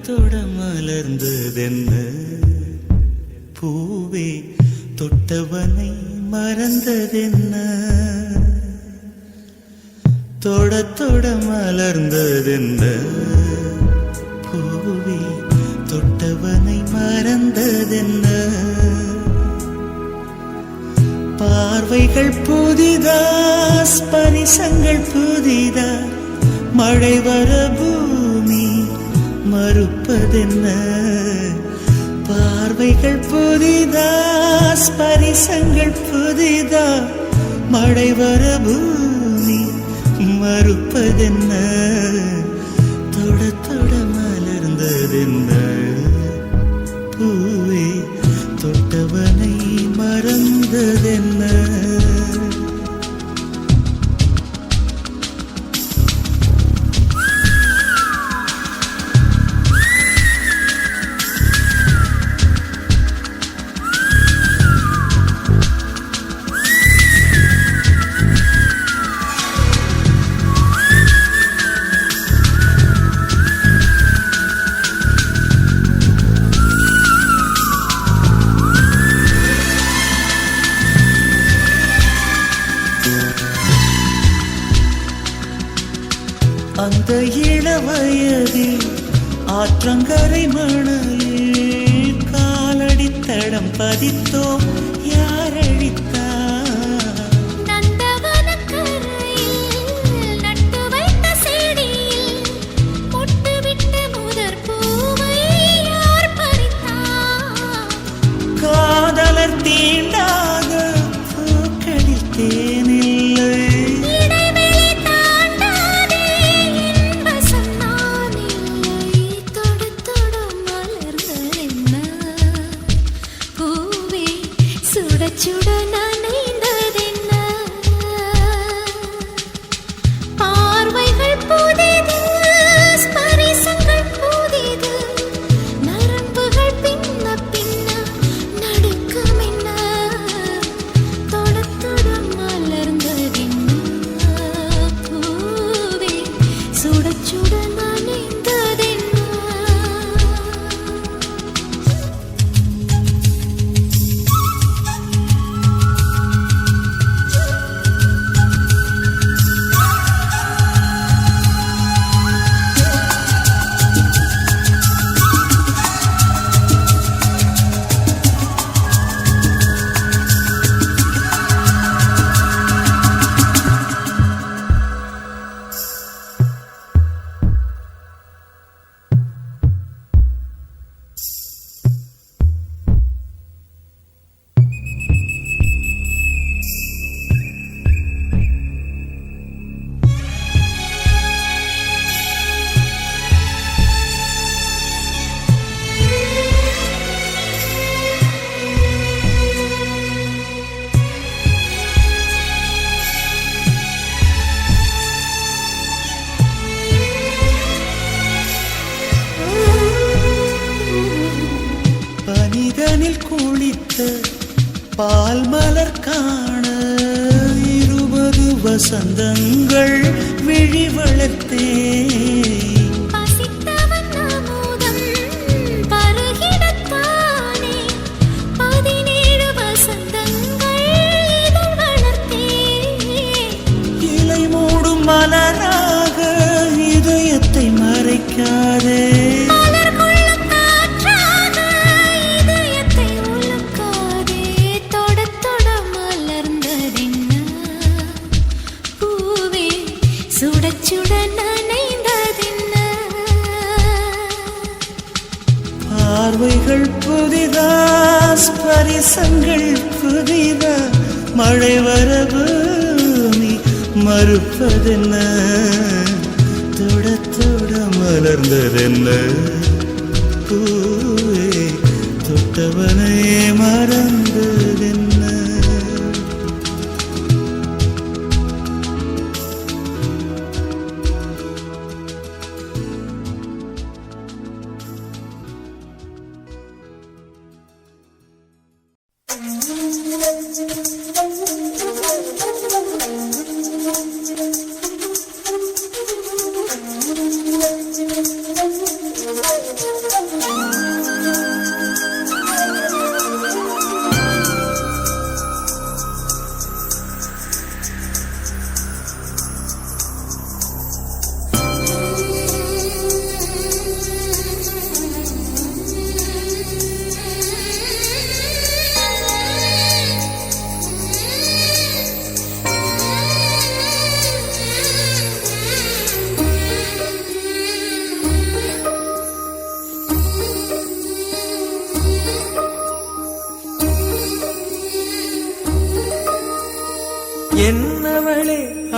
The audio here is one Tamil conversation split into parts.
தொட மலர்ந்ததென்ன பூவே தொட்டவனை மறந்ததென்ன தொட தொட மலர்ந்ததென்ன பூவே தொட்டவனை மறந்ததென்ன பார்வைகள் புதிதா ஸ்பரிசங்கள் புதிதா மழை வர பூமி மறுப்பதென்ன பார்வைகள் புதிதா ஸ்பரிசங்கள் புதிதா மழை வர பூமி மறுப்பதென்ன தொட தொட மலர்ந்ததென்ன பூவே தொட்டவனை மறந்ததென்ன அந்த இளவயதில் ஆற்றங்கரை மணலில் காலடித்தடம் பதித்தோம் யாரழித்தார் காதலர் தீண்டாத பூக்களில் தேனில்லை குளித்த பால் மலர் காண 20 வசந்தங்கள் விழி வளர்த்தே இலை மூடும் மலராக இதயத்தை மறைக்காதே பார்வைகள் புதிதா ஸ்பரிசங்கள் புதிதா மழை வர பூமி மறுப்பதென்ன தொட தொட மலர்ந்ததென்ன பூவே தொட்டவனை மறந்ததென்ன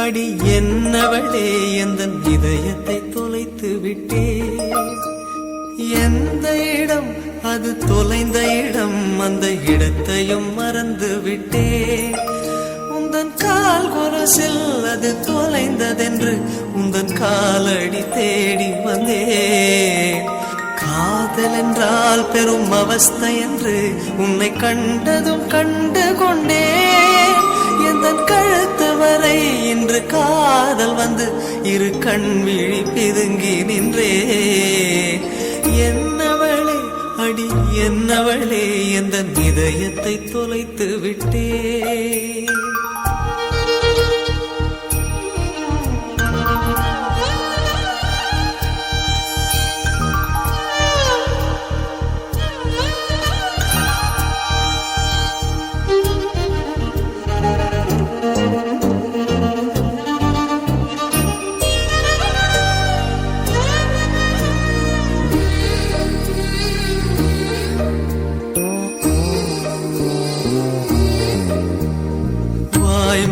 அடி என்னவளே எந்தன் இதயத்தை தொலைத்து விட்டே. எந்த இடம் அது தொலைந்த இடம், அந்த இடத்தையும் மறந்து விட்டே. உந்தன் கால் கொரசில் அது தொலைந்ததென்று உந்தன் காலடி தேடி வந்தே. காதல் என்றால் பெரும் அவஸ்தை என்று உன்னை கண்டதும் கண்டு கொண்டே. எந்தன் கழுத்து வரை இன்று காதல் வந்து இரு கண் விழி பிதுங்கி நின்றே. என்னவளே அடி என்னவளே எந்தன் இதயத்தை தொலைத்து விட்டே.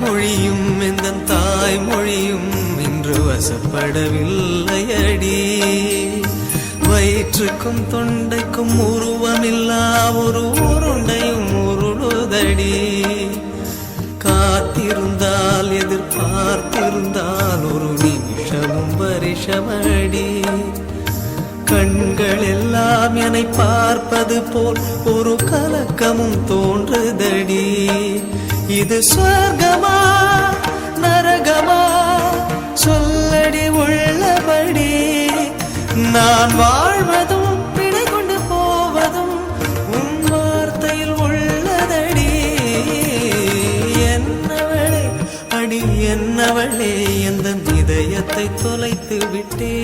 மொழியும் எந்தன் தாய்மொழியும் இன்று வசப்படவில்லையடி. வயிற்றுக்கும் தொண்டைக்கும் உருவமில்லா ஒரு உருண்டையும் உருளுதடி. காத்திருந்தால் எதிர்பார்த்திருந்தால் ஒரு நிமிஷமும் வருஷமடி. கண்கள் எல்லாம் என்னை பார்ப்பது போல் ஒரு கலக்கமும் தோன்றுதடி. இது சொர்க்கமா நரகமா சொல்லடி உள்ளபடி. நான் வாழ்வதும் பிழை கொண்டு போவதும் உன் வார்த்தையில் உள்ளதடி. என்னவளே அடி என்னவளே எந்தன் இதயத்தை தொலைத்து விட்டே.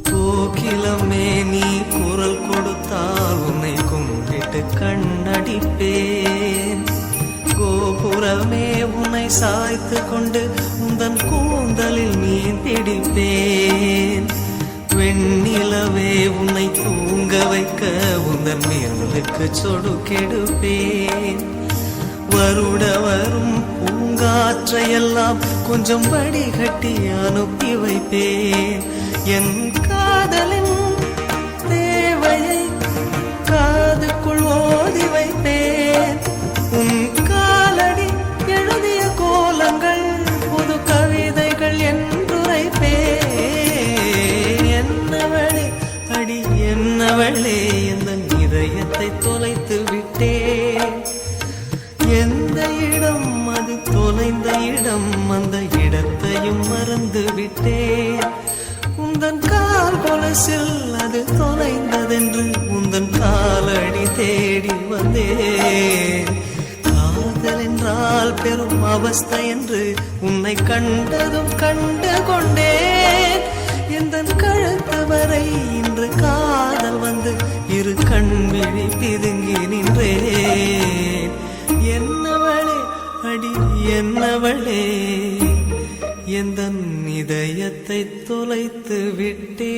கோகிலமே நீ குரல் கொடுத்தால் உன்னை கும்பிட்டு கண்ணடிப்பேன். கோபுரமே உன்னை சாய்த்து கொண்டு உந்தன் கூந்தலில் மீன் பிடிப்பேன். வெண்ணிலவே உன்னை தூங்க வைக்க உந்தன் மேலுக்கு சொடுக்கெடுப்பேன். வருட வரும் பூங்காற்றையெல்லாம் கொஞ்சம் வடிகட்டி அனுப்பி வைப்பேன். என் காதலின் தேவையை காதுக்குள் ஓதி வைப்பேன். உன் காலடி எழுதிய கோலங்கள் புது கவிதைகள் என்றுரைப்பேன். என்னவளே அடி என்னவளே எந்தன் இதயத்தை தொலைத்து விட்டேன். எந்த இடம் அது தொலைந்த இடம், அந்த இடத்தையும் மறந்து விட்டேன். உந்தன் கால் கொலசில் அது தொலைந்ததென்று உந்தன் காலடி தேடி வந்தேன். காதல் என்றால் பெரும் அவஸ்தை என்று உன்னை கண்டதும் கண்டு கொண்டேன். எந்தன் கழுத்து வரை இன்று காதல் வந்து இரு கண் விழி பிதுங்கி நின்றேன். என்னவளே அடி என்னவளே எந்தன் இதயத்தை தொலைத்து விட்டே.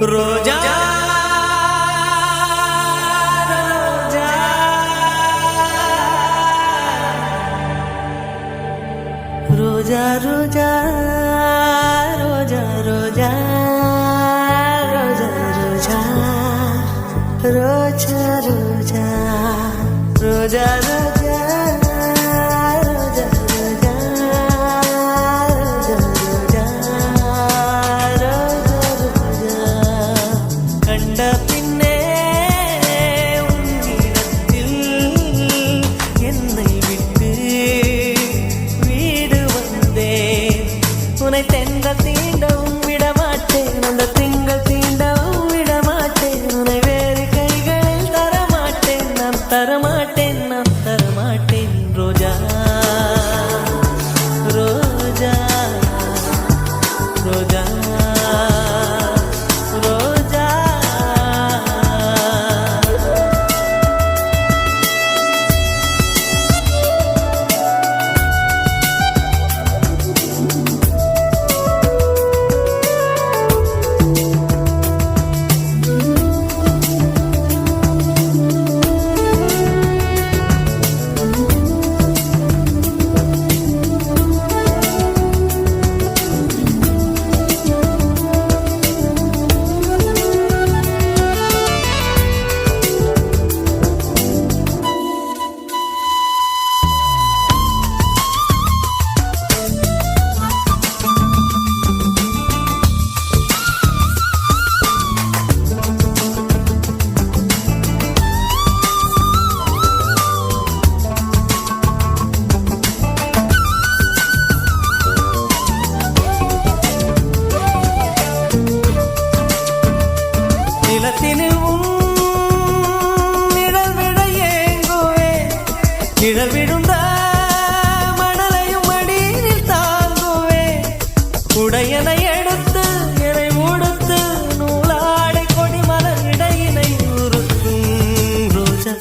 ரோஜா ரோஜா ரோஜா ரோஜா ரோஜா ரோஜா ரோஜா ரோஜா ரோஜா ரோஜா ரோஜா நிழல் விழுந்த மணலையும் மடியில் தாங்குவே உடையனை எடுத்து என்னை உடுத்து நூலாடை கொடி மலர் இடையினை உறுத்தும் ரோஜா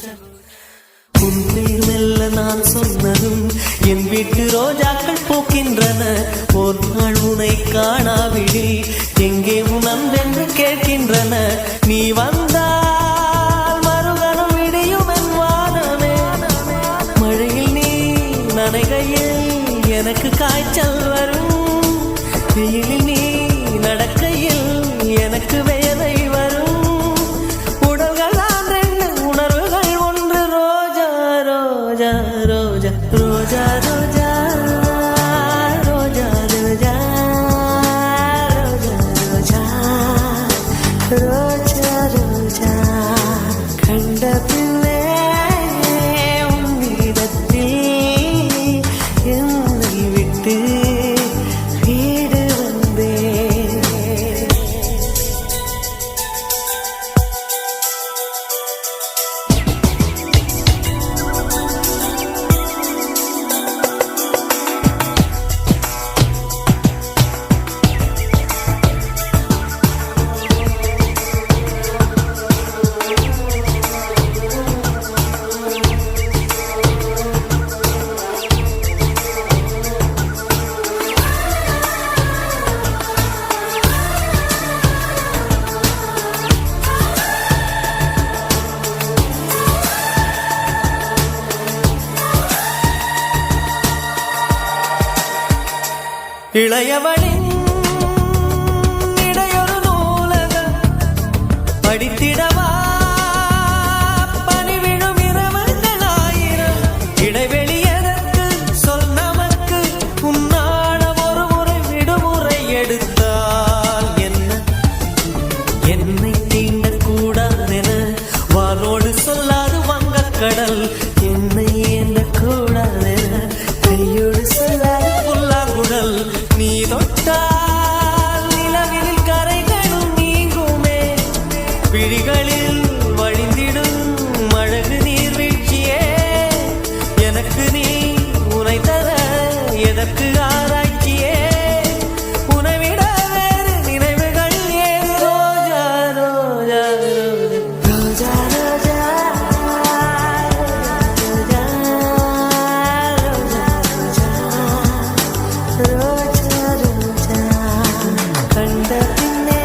உன்னை மெல்ல நான் சொன்னதும் என் வீட்டு ரோஜாக்கள் பூக்கின்றன ஒரு நாள் உன்னை காணாவிடில் எங்கே உன் அன்பென்று கேட்கின்றன நீ வந்தால் மறுகணம் விடியும் என் வானமே மழையில் நீ நனைகையில் எனக்கு காய்ச்சல் வரும் வெயிலில் நீ நடக்கையில் எனக்கு வேலை வரும் உடல்கள் தான் ரெண்டு உணர்வுகள் ஒன்று ரோஜா ரோஜா ரோஜா ரோஜா ரோஜா ரோஜா ரோஜா ரோஜா ரோஜா ரோஜா கண்ட பிள்ளை உன்னிடத்தில் என்னை விட்டு வீடு வந்தேன். இளையவளின் இடையொரு நூலகம் படித்திடவா பணிவிடும் இரவுகள் ஆயிரம் இடைவெளி எதற்கு சொல் நமக்கு உன்னாட ஒரு முறை விடுமுறை எடுத்தால் என்ன என்னை தீண்டக்கூடாதென வாரோடு சொல்லாது வங்கக்கடல் என்னை ஏந்தக்கூடாதென கையோடு சொல்லாது புல்லாங்குழல் நீ தொட்டால் நிலவில் கரைகளும் நீங்குமே விழிகளில் வழிந்திடும் அழகு நீர்வீழ்ச்சியே எனக்கு நீ உனை தர எதற்கு ஆராய்ச்சியே உனவிட வேறு நினைவுகள் ஏது ரோஜா ரோஜா ரோஜா ரோஜா ரோஜா ரோஜா கண்ட பின்னே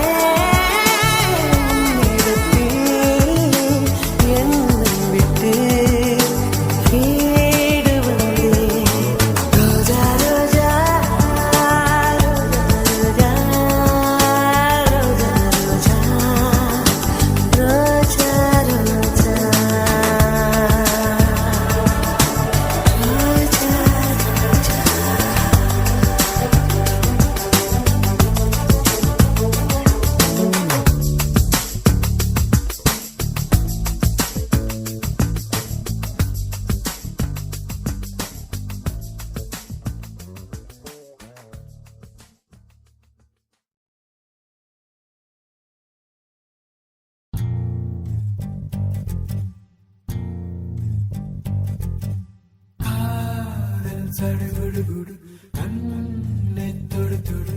சடுகுடு கண்ணை தொடு தொடு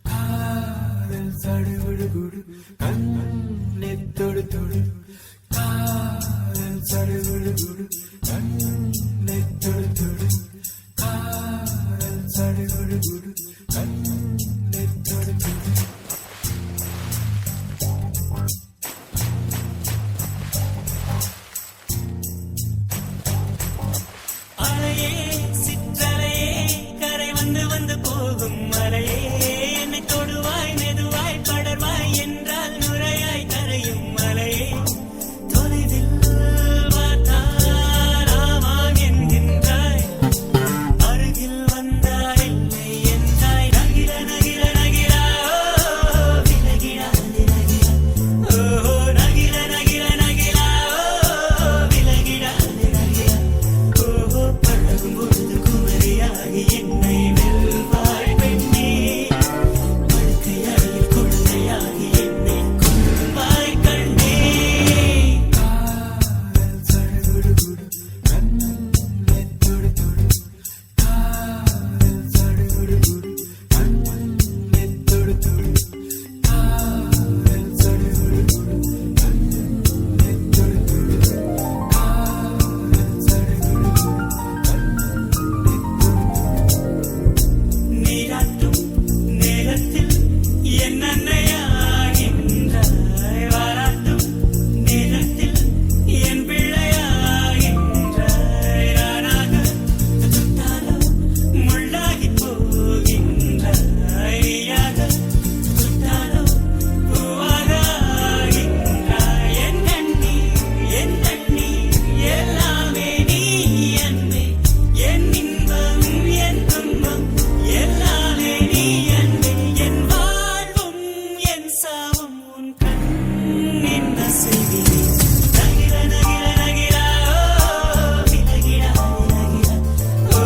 காதல் சடுகுடு கண்ணை தொடு தொடு காதல் சடுகுடு கண்ணை தொடு தொடு காதல் சடுகுடு கண்ணை தொடு தொடு அலையே சிற்றலையே கரை வந்து வந்து போகும் மலையே என்னை தொடுவாய் மெதுவாய் படர்வாய் என்றால் நுரையாய் கரையும் மலையே தொலைவில் பார்த்தால் ஆமாம் என்கின்றாய் அருகில் வந்தால் இல்லை என்றாய் நகிர நகிர நகிரா ஓ விலகிடாது நகிரா ஓ நகிர நகிர நகிரா ஓ விலகிடாது நகிரா ஓஹோ பழகும் பொழுது குமரியாகி என்னை வெல்வாய் பெண்ணே படுக்கை அறையில் கொள்ளையாகி என்னை கொள்வாய் கண்ணே காதல் சடுகுடு கண்ணை தொடு தொடு காதல் சடுகுடு கண்ணை தொடு தொடு காதல் சடுகுடு கண்ணை தொடு தொடு காதல் சடுகுடு நீராட்டும் நேரத்தில் என் அன்னையாகின்றாய் வாராட்டும் நேரத்தில் என் பிள்ளையாகின்றாய் நானாக சுட்டாலோ முள்ளாகி போகின்றாய் நீயாக சுட்டாலோ பூவாக ஆகின்றாய் என் கண்ணீர் எல்லாமே நீ அன்பே என் இன்பம் என் துன்பம் எல்லாமே நீ அன்பே என் வாழ்வும் என் சாவும் உன் கண்ணின் அசைவிலே நகிர நகிர நகிரா ஓ விலகிடா நகிரா ஓ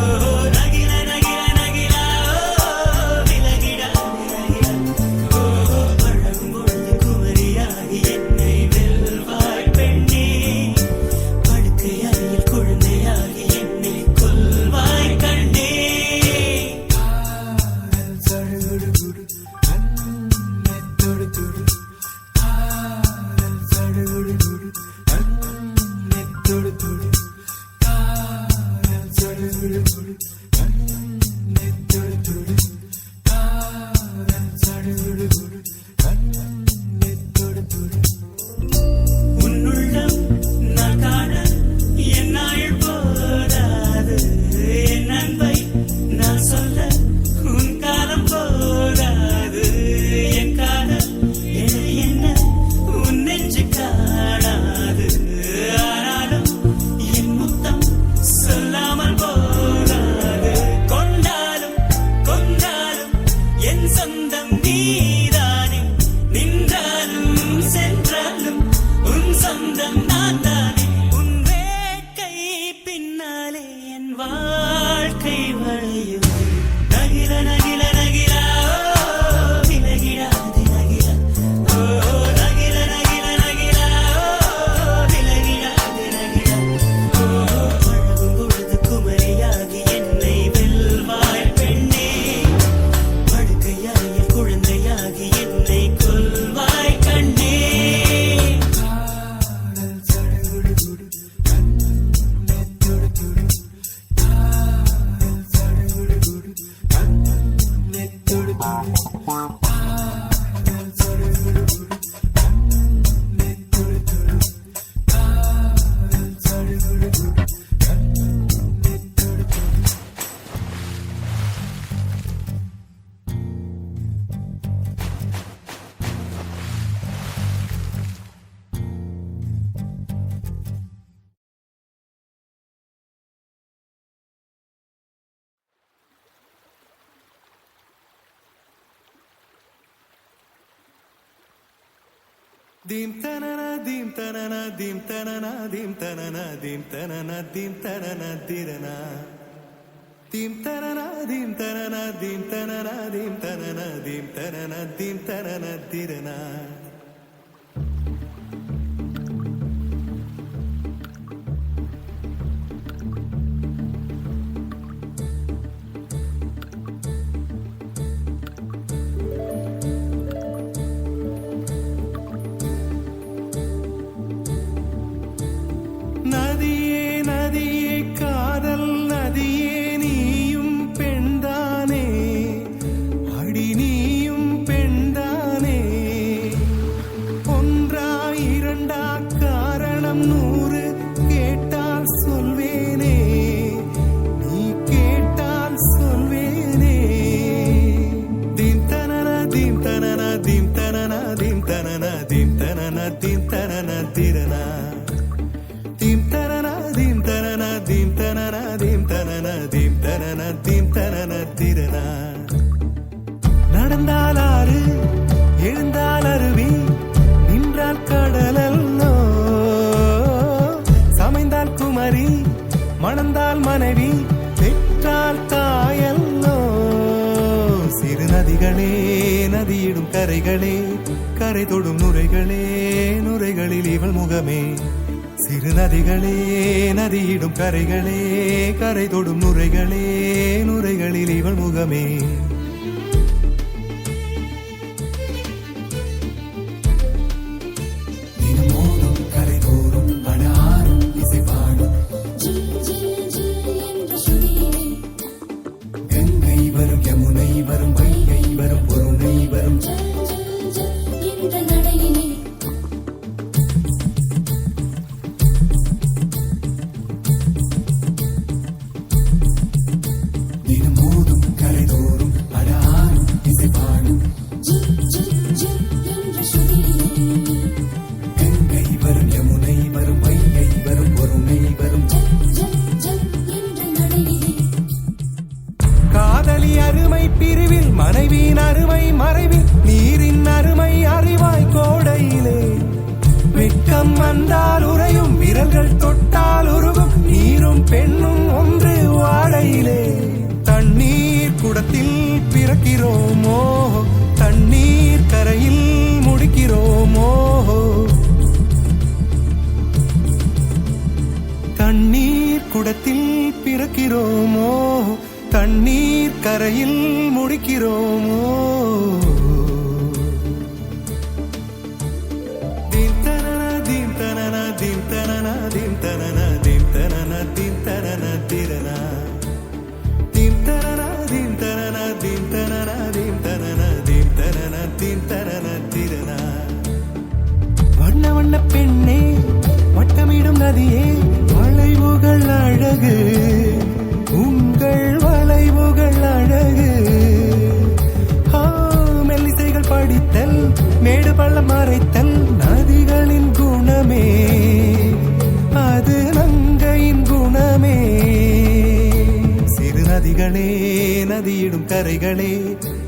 நகிர நகிர நகிரா ஓ விலகிடா நகிரா ஓ பழகும் பொழுது குமரியாகி என்னை வெல்வாய் பெண்ணே படுக்கை அறையில் குழந்தையாகி என்னை கொல்வாய் கண்ணே காதல் சடுகுடு கண்ணை தொடு தொடு காதல் சடுகுடு கண்ணை தொடு தொடு காதல் சடுகுடு கண்ணை தொடு தொடு காதல் சடுகுடு கண்ணை தொடு தொடு உன்னுள்ளம் நான் காண என் நாள் போதாது என் அன்பை நான் சொல்ல உன் காலம் போதாது என் காலம் என என்ன உன் நெஞ்சு காணாது ஆனாலும் என் முத்தம் சொல்லாமல் போகாது கொண்டாலும் கொன்றாலும் என் சொந்தம் நீதானே நின்றாலும் சென்றாலும் உன் சொந்தம் நான் தானே உன் வேட்கை பின்னாலே என் வாழ்க்கை வளையும் நகிர நகிர நகிரா ஓ விலகிடாது நகிரா ஓ நகிர நகிர நகிரா ஓ விலகிடாது நகிரா ஓ பழகும் பொழுது குமரியாகி என்னை வெல்வாய் பெண்ணே படுக்கை அறையில் குழந்தையாகி என்னை கொல்வாய் கண்ணே காதல் சடுகுடு கண்ணை தொடு தொடு காதல் சடுகுடு கண்ணை தொடு தொடு காதல் சடுகுடு கண்ணை தொடு தொடு காதல் சடுகுடு கண்ணை தொடு தொடு Dim tanana dim tanana dim tanana dim tanana dim tanana dim tanana dirana dim tanana dim tanana dim tanana dim tanana dim tanana dim tanana dirana வந்தால் மனைவி பெற்றால் தாயல்லோ. சிறு நதிகளே நதியிடும் கரைகளே கரை தொடும் நுரைகளே நுரைகளில் இவள் முகமே. சிறு நதிகளே நதியிடும் கரைகளே கரை தொடும் நுரைகளே நுரைகளில் இவள் முகமே. தினமோதும் கரை தோறும் அடாரும் இசை பாடும் கங்கை வரும் யமுனை வரும் வைகை வரும் பொருணை வரும் தினமோதும் கரை தோறும் அடாரும் இசை பாடும் கங்கை வரும் யமுனை வரும் வைகை வரும் பொருணை வரும். காதலி அருமை பிரிவில் மனைவியின் அருமை மறைவில் நீரின் அருமை அறிவாய் கோடையிலே. வெட்கம் வந்தால் உறையும் விரல்கள் தொட்டால் உருகும் நீரும் பெண்ணும் ஒன்று வாடையிலே. தண்ணீர் குடத்தில் பிறக்கிறோமோ தண்ணீர் கரையில் முடிக்கிறோமோ. தண்ணீர் குடத்தில் பிறக்கிறோமோ தண்ணீர் கரையில் முடிக்கிறோமோ. தீம் தனன தீம் தனன தீம் தனன தீம் தனன தீம் தனன தீம் தனன திரனா. தீம் தனன தீம் தனன தீம் தனன தீம் தனன தீம் தனன தீம் தனன திரனா. வண்ண வண்ண பெண்ணே வட்டமிடும் நதியே வளைவுகள் அழகு உங்கள் வளைவுகள் அழகு. மெல்லிசைகள் படித்தல் மேடு பள்ளம் மறைத்தல் நதிகளின் குணமே அது நங்கையின் குணமே. சிறு நதிகளே நதியிடும் கரைகளே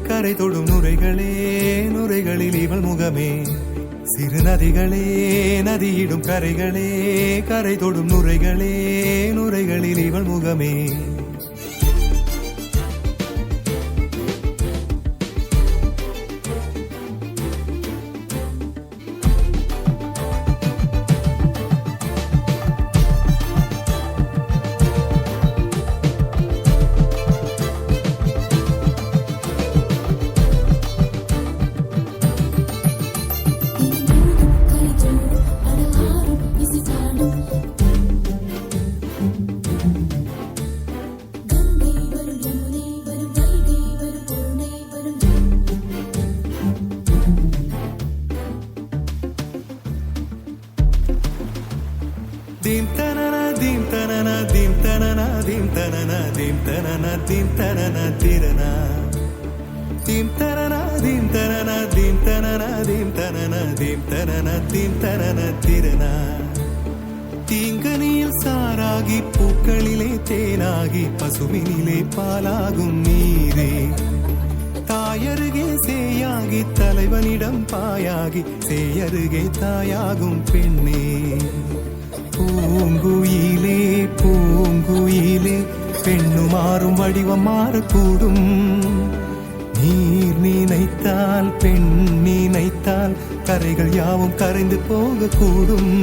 கரை தொடும் நுரைகளே நுரைகளில் இவள் முகமே. சிறு நதிகளே நதியிடும் கரைகளே கரை தொடும் நுரைகளே நுரைகளில் இவள் முகமே. Dim tanana dim tanana dim tanana dim tanana dim tanana dim tanana tirana. Dim tanana dim tanana dim tanana dim tanana dim tanana dim tanana tirana. தீங்கனியில் சாராகி பூக்களிலே தேனாகி பசுவினிலே பாலாகும் நீரே. தாயருகே சேயாகி தலைவனிடம் பாயாகி சேயருகே தாயாகும் பெண்ணே. பூங்குயிலே பூங்குயிலே பெண்ணு மாறும் வடிவம் மாறக்கூடும். நீர் நினைத்தால் பெண் நினைத்தால் கரைகள் யாவும் கரைந்து போகக்கூடும்.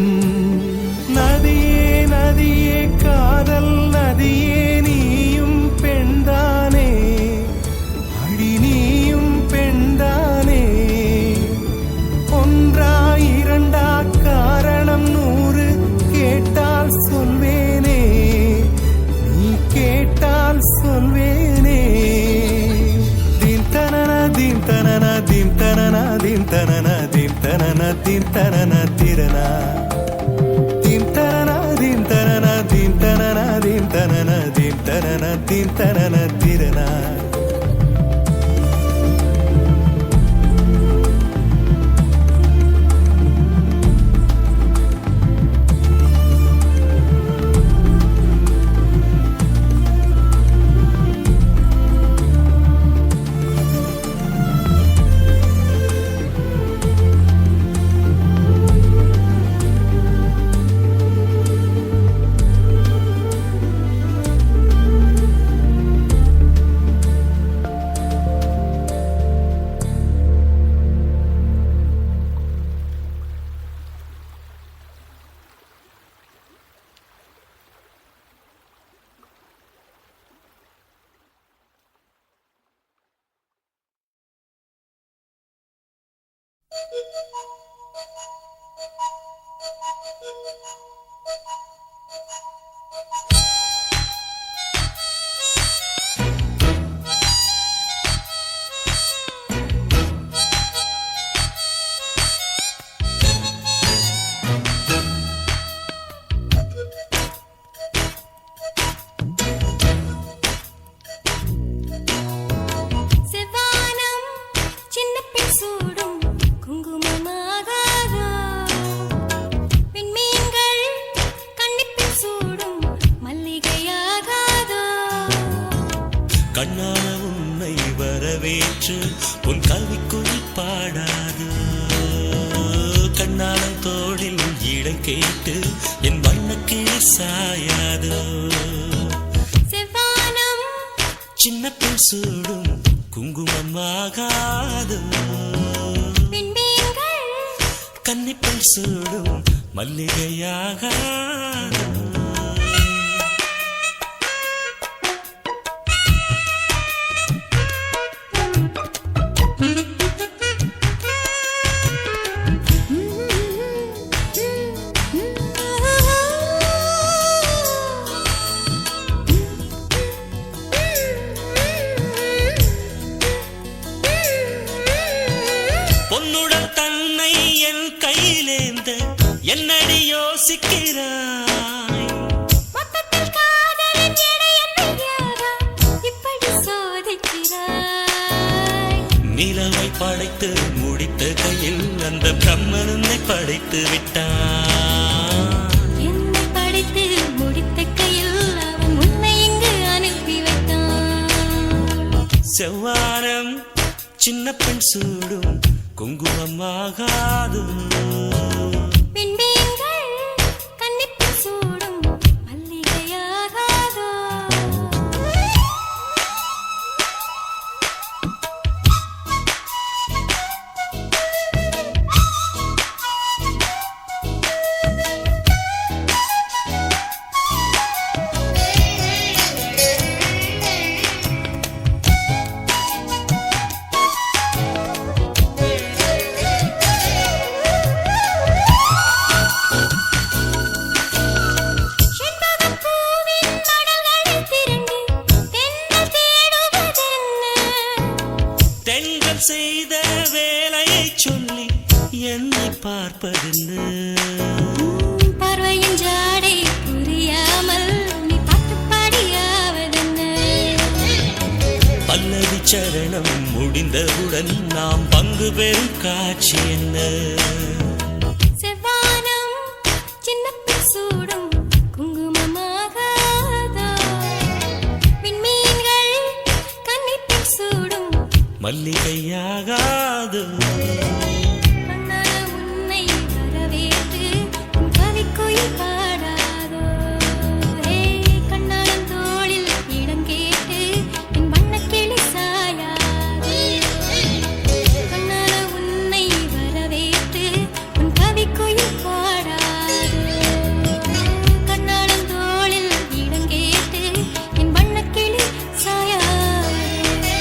நதியே நதியே காதல் நதியே நீயும் பெண்தானே அடி நீயும் பெண்தானே. ஒன்றா இரண்டா காரணம் 100 கேட்டால் சொல்வேனே நீ கேட்டால் சொல்வேனே. தீம் தனன தீம் தனன தீம் தனன தீம் தனன தீம் தனன தீம் தனன திரனா. தீம் தனன தீம் தனன தீம் தனன தீம் தனன தீம் தனன தீம் தனன திரனா. செவ்வானம் சின்ன பெண் சூடும் குங்குமமாகாதோ விண்மீன்கள் கன்னிப்பெண் சூடும் மல்லிகையாகாதோ கண்ணான உன்னை வரவேற்று உன் கல்விக்குள் பாடாது கண்ணான தோளில் இடம் கேட்டு என் வண்ணக்கிளி சாயாது செவ்வானம் சின்ன பெண் சூடும் குங்குமமாகாது விண்மீன்கள் கன்னிப்பெண் சூடும் மல்லிகையாகாது பொன்னுடன் தன்னை என் கையிலேந்த என்னடி யோசிக்கிறாய் மொத்தத்தில் காதலின் எடை என்னையாரா இப்படி சோதிக்கிறாய் நிலவை படைத்து முடித்த கையில் அந்த பிரம்மன் உன்னை படைத்து விட்டான் என்னை படைத்து முடித்த கையில் அவன் உன்னை இங்கு அனுப்பி வைத்தான் செவ்வானம் சின்ன பெண் சூடும் குங்குமமாகாது விண்மீன்கள் கன்னிப்பெண் சூடும் மல்லிகையாகாதோ செண்பகப் பூவின் மடல்களைத் திரண்டு தென்றல் தேடுவதென்ன? தெங்கள் செய்த வேலையை சொல்லி என்னை பார்ப்பதென்ன பார்வையின் ஜாடை புரியாமல் நீ பாட்டுப்பாடியாவதென்ன? பல்லவி சரணம் முடிந்தவுடன் நாம் பங்கு பெறும் காட்சி என்ன செவ்வானம் சின்ன பெண் சூடும் குங்குமமாகாதோ விண்மீன்கள் கன்னிப்பெண் சூடும் மல்லிகையாகாது கண்ணான உன்னை வரவேற்று உன் கவிக்குயில் பாடாதோ ஹே கண்ணாளன் தோளில் இடம் கேட்டு என் வண்ணக்கிளி சாயாது கண்ணான உன்னை வரவேற்று உன் கவிக்குயில் பாடாதோ கண்ணாளன் தோளில் இடம் கேட்டு என் வண்ணக்கிளி சாயாது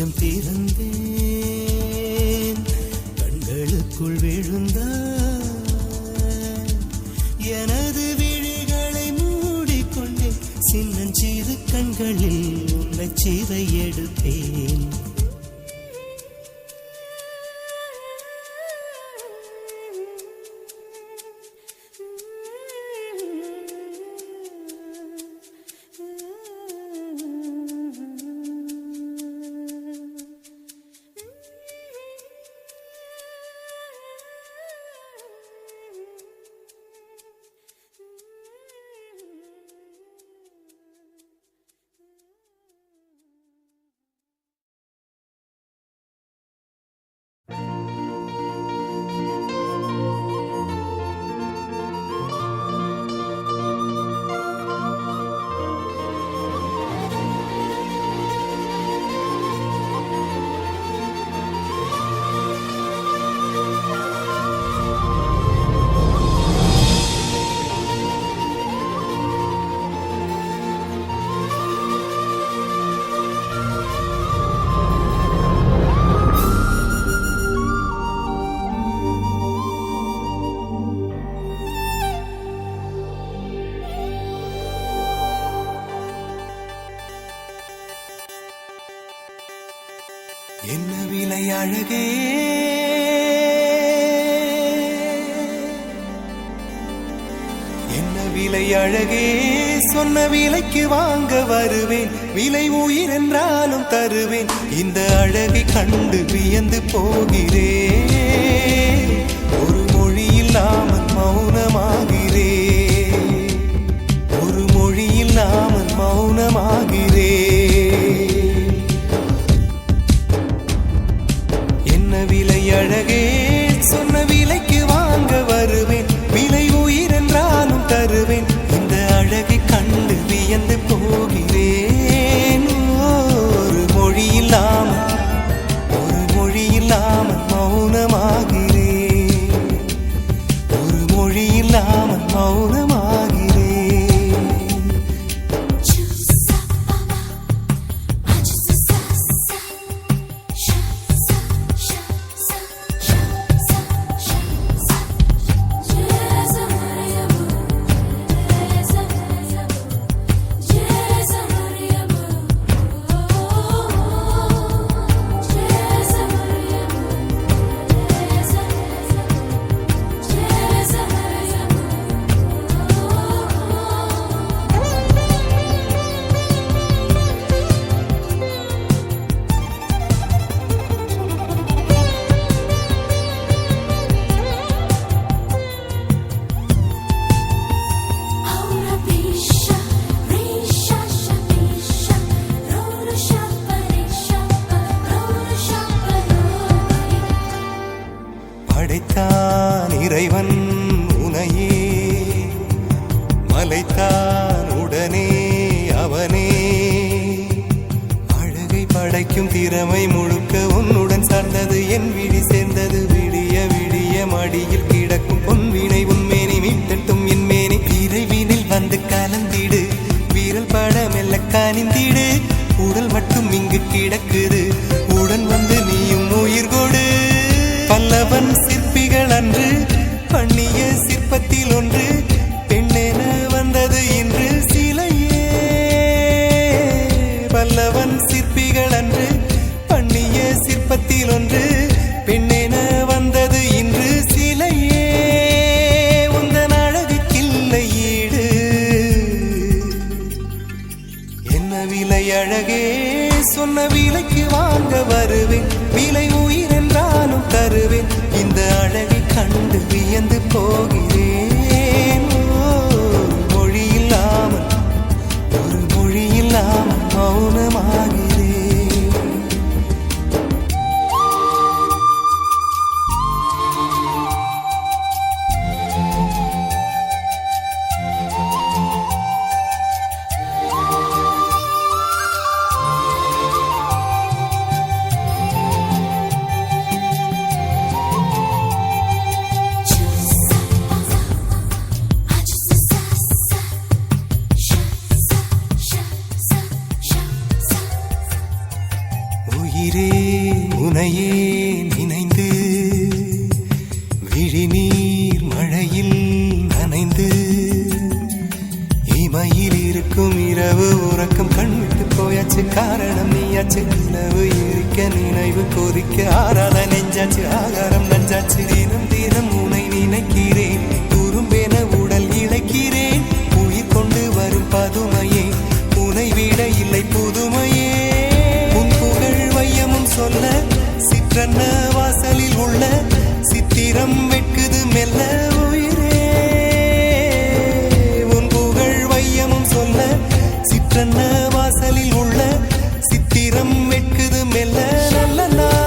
கொஞ்சம் திறந்தேன், கண்களுக்குள் விழுந்தாய். எனது விழிகளை மூடிக்கொண்டேன், சின்னஞ்சிறு கண்களில் உன்னை சிறை எடுத்தேன். என்ன விலை அழகே, என்ன விலை அழகே, சொன்ன விலைக்கு வாங்க வருவேன், விலை உயிர் என்றாலும் தருவேன். இந்த அழகை கண்டு வியந்து போகிறேன், ஒரு மொழி இல்லாமல் மௌனமாகிறேன், ஒரு மொழி இல்லாமல் மௌனமாகிறேன். விலை அழகே, சொன்ன விலைக்கு வாங்க வருவேன், விலை உயிர் என்றாலும் தருவேன். இந்த அழகை கண்டு வியந்து போகிறேன், ஒரு மொழி இல்லாமல், ஒரு மொழி இல்லாமல் மௌனமாகிறேன், ஒரு மொழி இல்லாமல் மௌனமாகிறேன். படைத்தான் இறைவன் உனையே, மலைத்தான் உடனே அவனே. அழகை படைக்கும் திறமை முழுக்க உன்னுடன் சார்ந்தது, என் விழி சேர்ந்தது. விடிய விடிய மடியில் கிடக்கும் பொன்வினை உன்மேனி மீட்டட்டும் என் மேனி. இறைவினில் வந்து கலந்திடு, வீரல் பட மெல்ல கனிந்திடு. உடல் மட்டும் இங்கு கிடக்குது, உடன் வந்து நீயும் உயிர் கொடு. பல்லவன் சிற்பிகள் அன்று பண்ணிய சிற்பத்தில் ஒன்று, பெண்ணென வந்தது இன்று சிலையே. பல்லவன் சிற்பிகள் அன்று பண்ணிய சிற்பத்தில் ஒன்று, பெண்ணென வந்தது இன்று சிலையே. உந்தன் அழகுக்கில்லை ஈடு, என்ன விலை அழகே, சொன்ன விலைக்கு வாங்க வருவேன், விலை உயிர் என்றாலும் தருவேன். இந்த அழகை கண்டு வியந்து போகிறேன், ஒரு மொழி இல்லாமல், ஒரு மொழி இல்லாமல் மௌனமாகிறேன். உறக்கம் கண் விட்டு போயாச்சு காரணம் நீயாச்சு நினைவு இருக்க நினைவு கொதிக்க ஆறாத நெஞ்சாச்சு ஆகாரம் நஞ்சாச்சு தினம் தினம் உனை நினைக்கிறேன் துரும்பென உடல் இழைக்கிறேன் உயிர் கொண்டு வரும் பதுமையே உனை விட இல்லை புதுமையே உன் புகழ் வையமும் சொல்ல சிற்றன்ன வாசலில் உள்ள சித்திரம் வெட்குது மெல்ல உயிரே உன் புகழ் வையமும் சொல்ல சிற்றன்ன வாசலில் உள்ள சித்திரம் வெட்குது மெல்ல நல்ல நாள்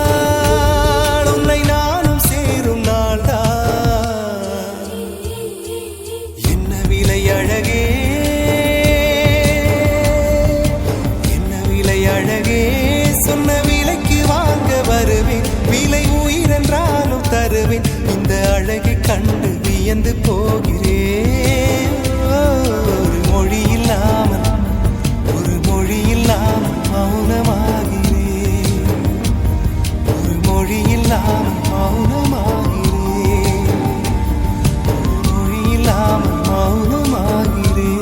உன்னை நானும் சேரும் நாள்தான் என்ன விலை அழகே என்ன விலை அழகே சொன்ன விலைக்கு வாங்க வருவேன் விலை உயிரென்றாலும் தருவேன் இந்த அழகை கண்டு வியந்து போகிறேன் ஒரு மொழி இல்லாமல் மௌனமாகிறேன் ஒரு மொழி இல்லாமல் மௌனமாகிறேன் ஒரு மொழி இல்லாமல் மௌனமாகிறேன்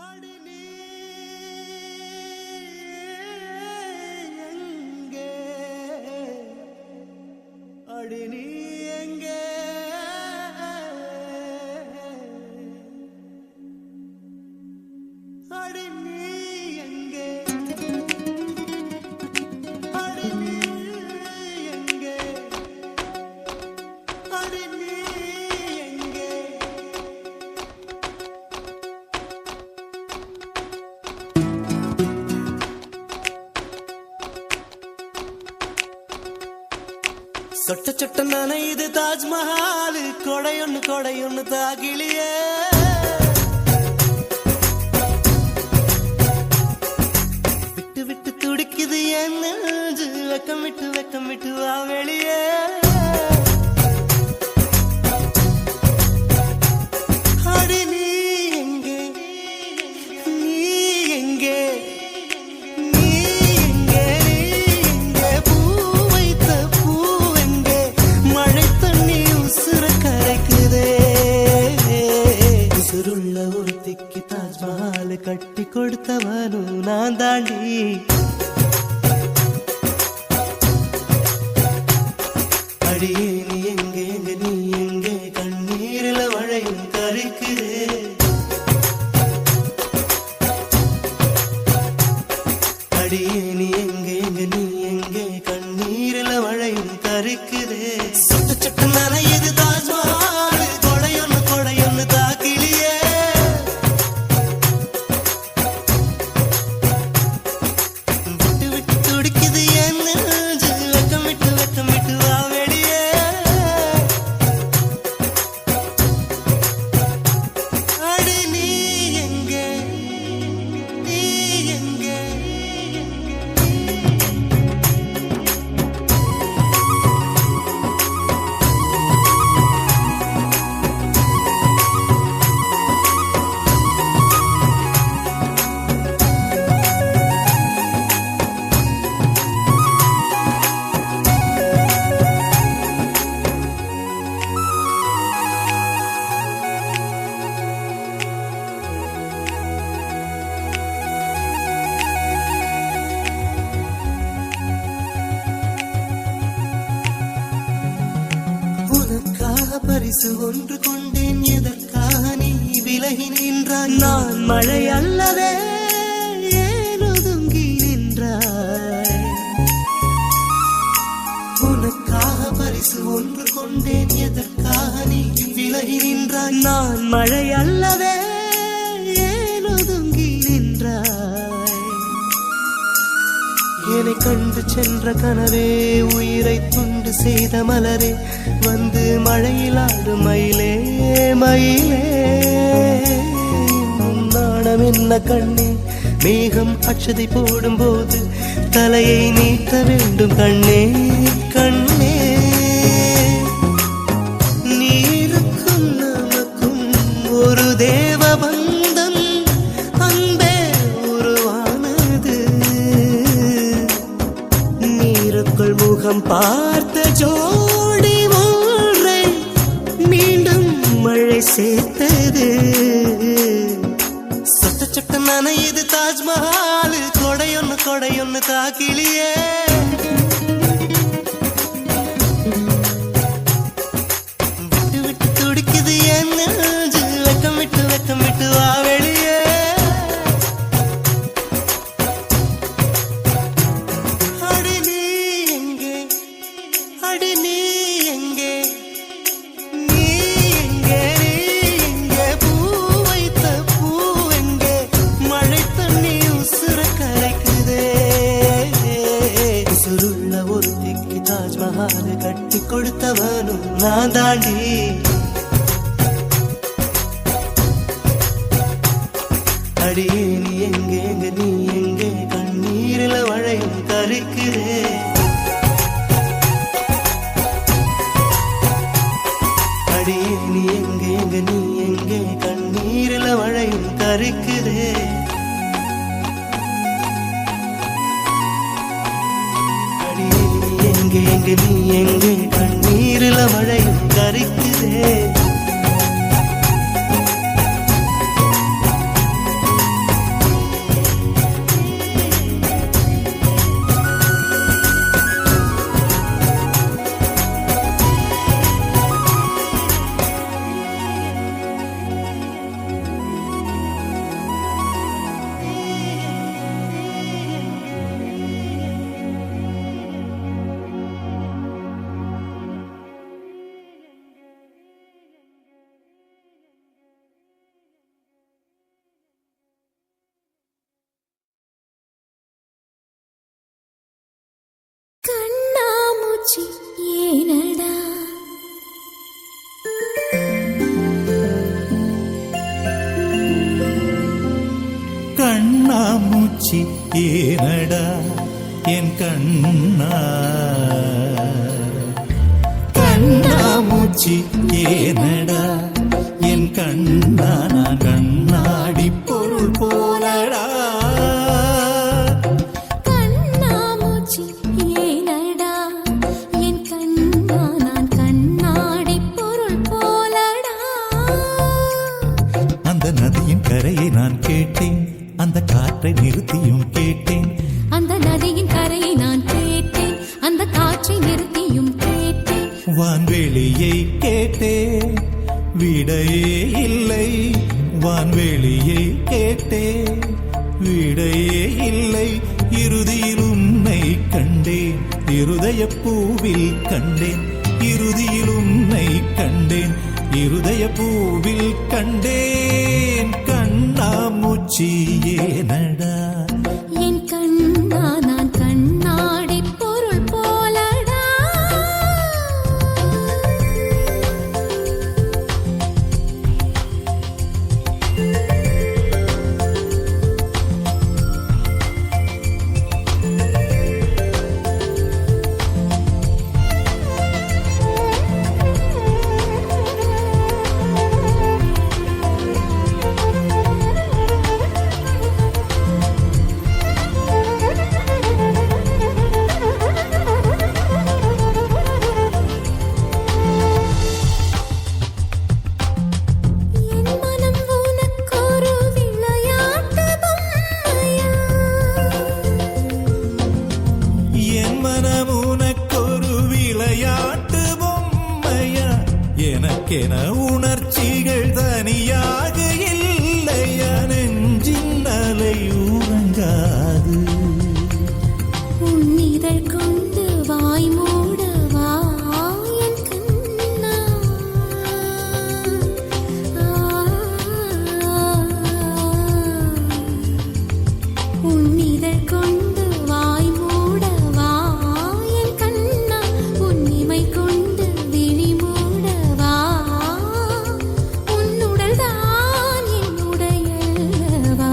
அடி நீ எங்கே அடி நீ எங்கே அடி நீ எங்கே அடி நீ எங்கே அடி நீ எங்கே சொட்ட சொட்ட நனையுது தாஜ்மஹால் கொடையொன்னு தாகிலியே விட்டு விட்டு துடிக்குது என் நெஞ்சு வெக்கம் விட்டு வா வெளியே அடி நீ எங்கே நீ எங்கே நீ எங்கே நீ எங்கே பூ வைத்த பூவெங்கே மழை தண்ணி உசுர கரைக்குதே உசுருள்ள ஒருத்திக்கு தாஜ்மஹால் கட்டி கொடுத்தவனும் நான் தாண்டி அடியே நீ எங்கே நீ எங்கே கண்ணீரில மழையும் கரைக்குதே அடியே நீ எங்கே நீ எங்கே கண்ணீரில மழையும் கரைக்குதே சொட்ட சொட்ட நனையுது தாஜ்மஹால் கொடையொன்னு தாக்கிலியே விட்டு விட்டு துடிக்குது என் நெஞ்சு வெக்கம் விட்டு வா வெளியே அடி நீ எங்கே நீ எங்கே உனக்காக பரிசு ஒன்று கொண்டேன் எதற்காக நீ விலகி நின்றாய் நான் மழை அல்லவே ஏன் ஒதுங்கி நின்றாய் உனக்காக பரிசு ஒன்று கொண்டேன் எதற்காக நீ விலகி நின்றாய் நான் மழை அல்லவே ஏன் ஒதுங்கி நின்றாய் என்னை கண்டு சென்ற கனவே உயிரை துண்டு செய்த மலரே வந்து மழையில் ஆடும் மயிலே மயிலே நாணம் என்ன கண்ணே மேகம் அச்சதை போடும் போது தலையை நீட்ட வேண்டும் கண்ணே கண்ணே நீருக்கும் நமக்கும் ஒரு தேவ நாம் பார்த்த ஜோடி ஒன்றை மீண்டும் மழை சேர்த்தது. சொட்ட சொட்ட நனையுது தாஜ்மஹால், கொடையொன்னு தாக்கிலியே. விட்டு விட்டு துடிக்குது என் நெஞ்சு, வெக்கம் விட்டு வா வெளியே. அடி நீ எங்கே, அடி நீ எங்கே, நீ எங்கே, நீ எங்கே, பூ வைத்த பூ எங்கே, மழை தண்ணி உசுர கரைக்குதே. உசுருள்ள ஒருத்திக்கு தாஜ்மஹால் கட்டி கொடுத்தவனும் நான் தாண்டி. அடியே நீ எங்கே, நீ எங்கே, கண்ணீரில வளையும் கரைக்குதே. அடியே நீ எங்கே, நீ எங்கே, கண்ணீரில வளையும் கரைக்குதே. அடியே நீ எங்கே, நீ எங்கே, கண்ணீரில வளையும் கரைக்குதே. கண்ணாமூச்சி ஏனடா, கண்ணாமூச்சி ஏனடா என் கண்ணா, கண்ணாமூச்சி ஏனடா என் கண்ணா, நான் கண்ணாடி பொருள் போலடா. கண்ணாமூச்சி ஏனடா என் கண்ணா, நான் கண்ணாடி பொருள் போலடா. அந்த நதியின் கரையை நான் கேட்டேன், அந்த காற்றை நிறுத்தியும் கேட்டேன். அந்த நதியின் கரையை நான் கேட்டேன், அந்த காற்றை நிறுத்தியும் கேட்டேன். வான்வெளியை கேட்டேன், விடையே இல்லை. வான்வெளியை கேட்டேன், விடையே இல்லை. இறுதியில் உன்னை கண்டேன், இருதய பூவில் கண்டேன். இறுதியில் உன்னை கண்டேன், இருதய பூவில் கண்டேன். கண்ணாமூச்சி ஏனடா என் கண்ணா, நான் கண்ணாடி பொருள் போலடா. எனக்கென உணர்ச்சிகள் தனியாக இல்லையா, நெஞ்சின் அலை உறங்காது. உன்னிதழ் கொண்டு வாய் மூடவா என் கண்ணா, உன்னிதழ் கொண்டு வாய் மூடவா என் கண்ணா, உன்னிமை கொண்டு விழி மூடவா, உன்னுடல் தான் என்னுடையவா.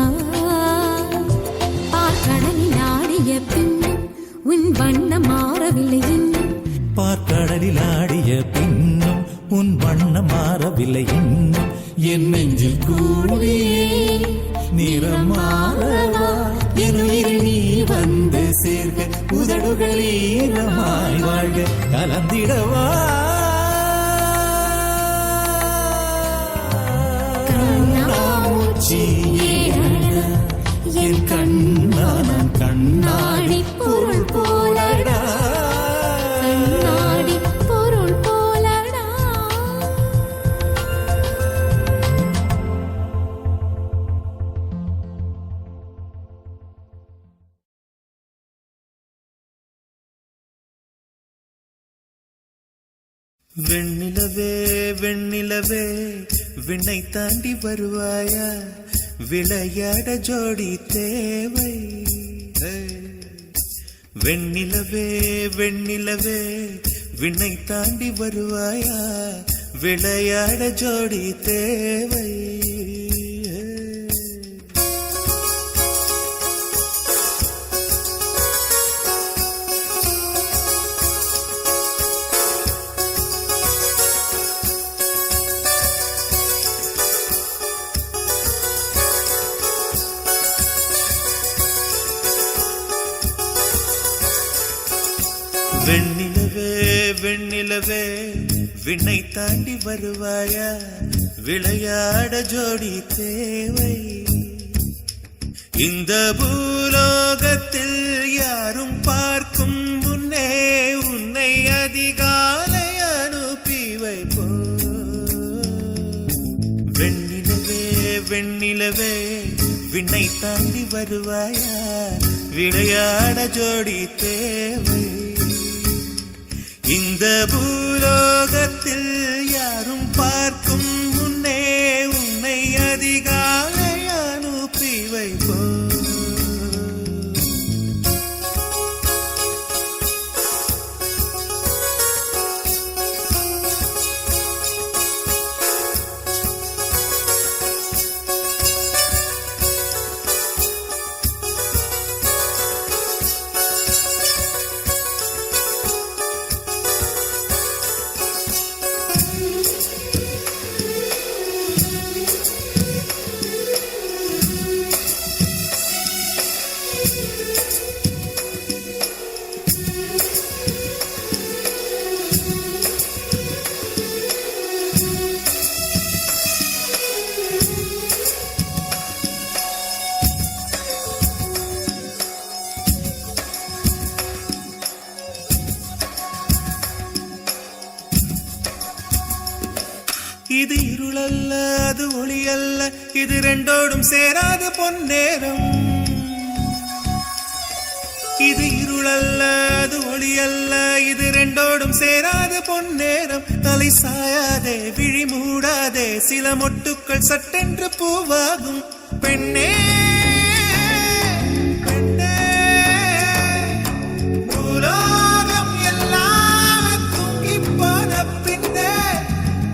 பார்க்கடலில் ஆடிய பின்னும் உன் வண்ணம் மாறவில்லை இன்னும், பார்க்கடலில் ஆடிய பின்னும் உன் வண்ணம் மாறவில்லை இன்னும். என் நெஞ்சில் கூடியே நிறம் மாறவா, எனுயிரில் நீ வந்து சேர்க உதடுகள் ஈரமாய் வாழ்க கலந்திடவா கண்ணாமூச்சி ஏனடா என் கண்ணான் கண்ணாடி பொருள் போலடா கண்ணாடி பொருள் போலடா. வெண்ணிலவே வெண்ணிலவே விண்ணை தாண்டி வருவாயா விளையாட ஜோடி தேவை வெண்ணிலவே வெண்ணிலவே விண்ணை தாண்டி வருவாயா விளையாட ஜோடி தேவை வெண்ணிலவே வெண்ணிலவே விண்ணை தாண்டி வருவாயா விளையாட ஜோடி தேவை இந்த பூலோகத்தில் யாரும் பார்க்கும் முன்னே உன்னை அதிகாலை அனுப்பி வைப்போ வெண்ணிலவே வெண்ணிலவே விண்ணை தாண்டி வருவாயா விளையாட ஜோடி தேவை இந்த பூலோகத்தில் யாரும் பார்க்கும் முன்னே உன்னை அதிகாலை அனுப்பி வைப்போ இது இருளல்ல அது ஒளி அல்ல இது ரெண்டோடும் சேராத பொன்னேரம் இது இருளல்ல அது ஒளி அல்ல இது ரெண்டோடும் சேராத பொன்னேரம் தலை சாயாதே விழி மூடாதே சில மொட்டுக்கள் சட்டென்று பூவாகும் பெண்ணே பெண்ணே பூலோகம் எல்லாம் தூங்கி போன பின்னே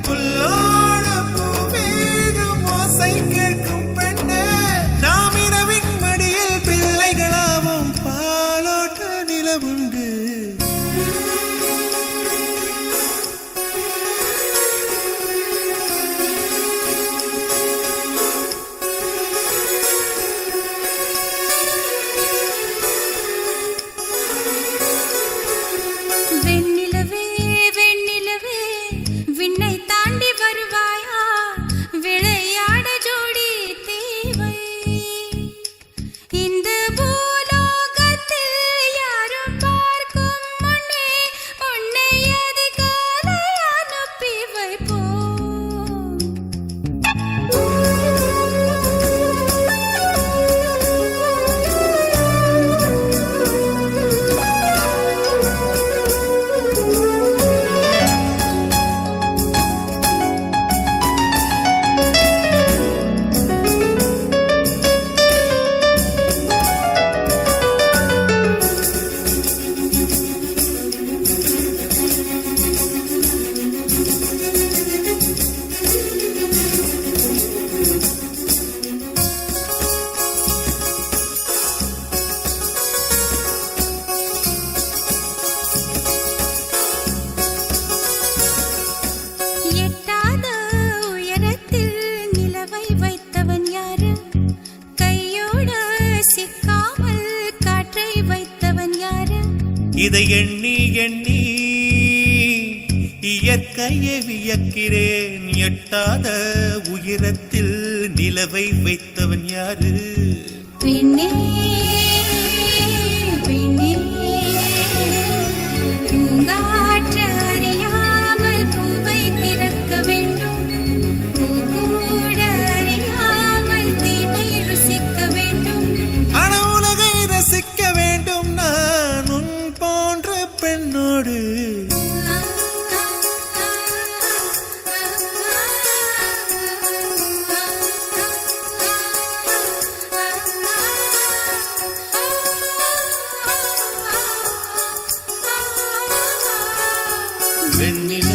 புல்லோடு பூமீதும் ஓசை கேட்கும் பெண்ணே நாம் இரவின் மடியில் பிள்ளைகளாவும் பாலோட்ட நிலவுண்டு இதை எண்ணி எண்ணி இயற்கையை வியக்கிறேன். எட்டாத உயரத்தில் நிலவை வைத்தவன் யாரு? பெண்ணே பெண்ணே பூங்காற்று அறியாமல் பூவை திறக்க வேண்டும். பூக்கூட அறியாமல் தீமை ருசிக்க வேண்டும். ஆன உலகை ரசிக்க வேண்டும் நான் உன் போன்ற பெண்ணோடு. வெண்ணில்